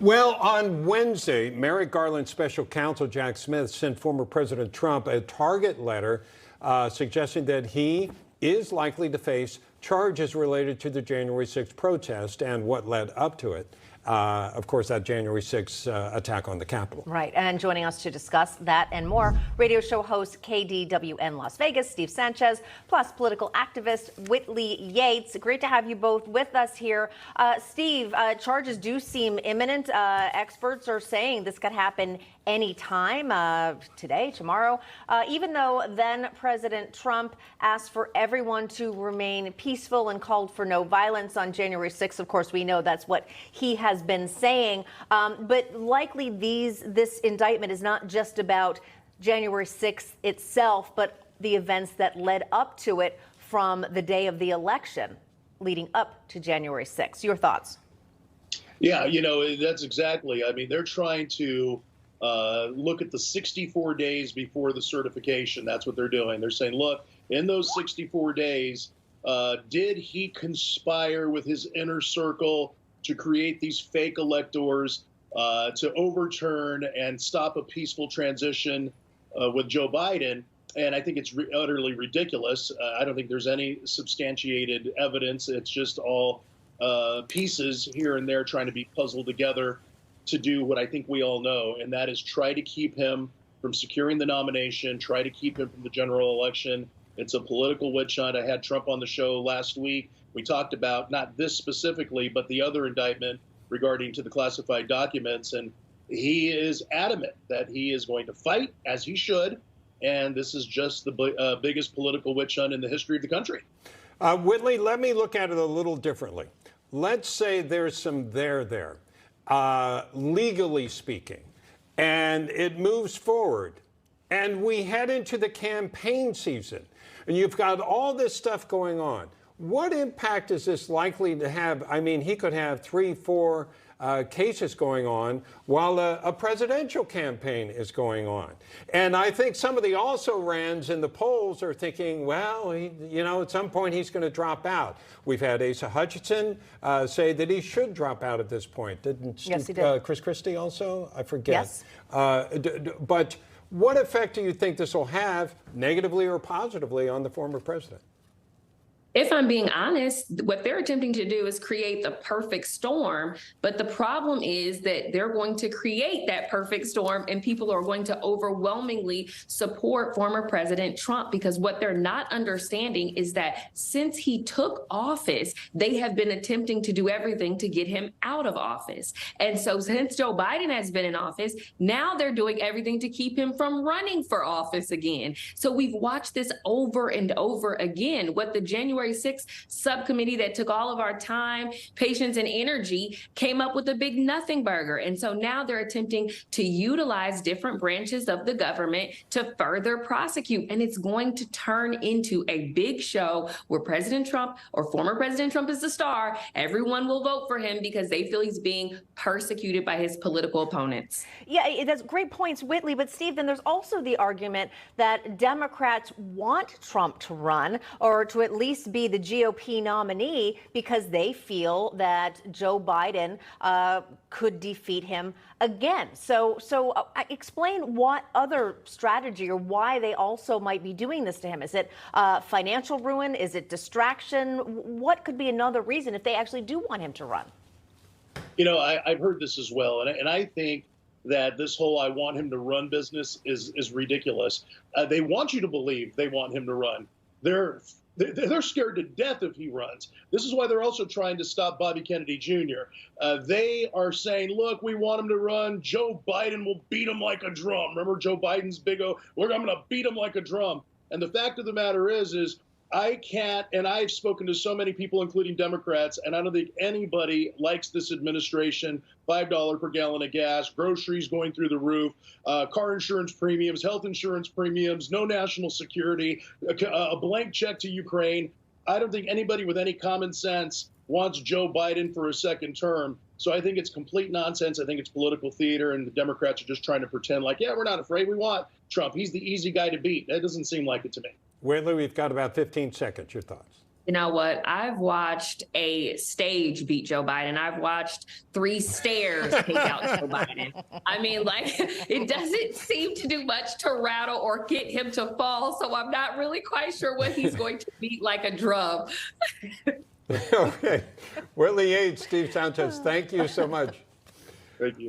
Well, on Wednesday, Merrick Garland's special counsel, Jack Smith, sent former President Trump a target letter suggesting that he is likely to face charges related to the January 6th protest and what led up to it. Of course, that January 6th attack on the Capitol. Right. And joining us to discuss that and more, radio show host KDWN Las Vegas, Steve Sanchez, plus political activist Whitley Yates. Great to have you both with us here. Steve, charges do seem imminent. Experts are saying this could happen anytime, today, tomorrow, even though then President Trump asked for everyone to remain peaceful and called for no violence on January 6th. Of course, we know that's what he has been saying. But likely this indictment is not just about January 6th itself, but the events that led up to it from the day of the election leading up to January 6th. Your thoughts? Yeah, that's exactly. I mean, they're trying to look at the 64 days before the certification. That's what they're doing. They're saying, look, in those 64 days, did he conspire with his inner circle to create these fake electors, to overturn and stop a peaceful transition with Joe Biden? And I think it's utterly ridiculous. I don't think there's any substantiated evidence. It's just all pieces here and there trying to be puzzled together to do what I think we all know, and that is try to keep him from securing the nomination, try to keep him from the general election. It's a political witch hunt. I had Trump on the show last week. We talked about not this specifically, but the other indictment regarding to the classified documents, and he is adamant that he is going to fight, as he should, and this is just the biggest political witch hunt in the history of the country. Whitley, let me look at it a little differently. Let's say there's some there. Legally speaking, and it moves forward, and we head into the campaign season, and you've got all this stuff going on. What impact is this likely to have? I mean, he could have 3, 4 cases going on while a presidential campaign is going on. And I think some of the also-rans in the polls are thinking, well, at some point he's going to drop out. We've had Asa Hutchinson say that he should drop out at this point. Didn't yes, he did. Chris Christie also? I forget. Yes. But what effect do you think this will have, negatively or positively, on the former president? If I'm being honest, what they're attempting to do is create the perfect storm. But the problem is that they're going to create that perfect storm and people are going to overwhelmingly support former President Trump, because what they're not understanding is that since he took office, they have been attempting to do everything to get him out of office. And so since Joe Biden has been in office, now they're doing everything to keep him from running for office again. So we've watched this over and over again. What the January 6th subcommittee that took all of our time, patience, and energy came up with a big nothing burger. And so now they're attempting to utilize different branches of the government to further prosecute. And it's going to turn into a big show where President Trump or former President Trump is the star. Everyone will vote for him because they feel he's being persecuted by his political opponents. Yeah, that's great points, Whitley. But Steve, then there's also the argument that Democrats want Trump to run, or to at least be the GOP nominee, because they feel that Joe Biden could defeat him again. So explain what other strategy or why they also might be doing this to him. Is it financial ruin? Is it distraction? What could be another reason if they actually do want him to run? I've heard this as well, and I think that this whole "I want him to run" business is ridiculous. They want you to believe they want him to run. They're scared to death if he runs. This is why they're also trying to stop Bobby Kennedy Jr. They are saying, look, we want him to run. Joe Biden will beat him like a drum. Remember Joe Biden's big, I'm going to beat him like a drum. And the fact of the matter is I can't, and I've spoken to so many people, including Democrats, and I don't think anybody likes this administration. $5 per gallon of gas, groceries going through the roof, car insurance premiums, health insurance premiums, no national security, a blank check to Ukraine. I don't think anybody with any common sense wants Joe Biden for a second term. So I think it's complete nonsense. I think it's political theater, and the Democrats are just trying to pretend like, yeah, we're not afraid. We want Trump. He's the easy guy to beat. That doesn't seem like it to me. Whitley, we've got about 15 seconds. Your thoughts? You know what? I've watched a stage beat Joe Biden. I've watched 3 stairs take out Joe Biden. I mean, like, it doesn't seem to do much to rattle or get him to fall. So I'm not really quite sure what he's going to beat like a drum. Okay. Whitley Yates, Steve Sanchez, thank you so much. Thank you.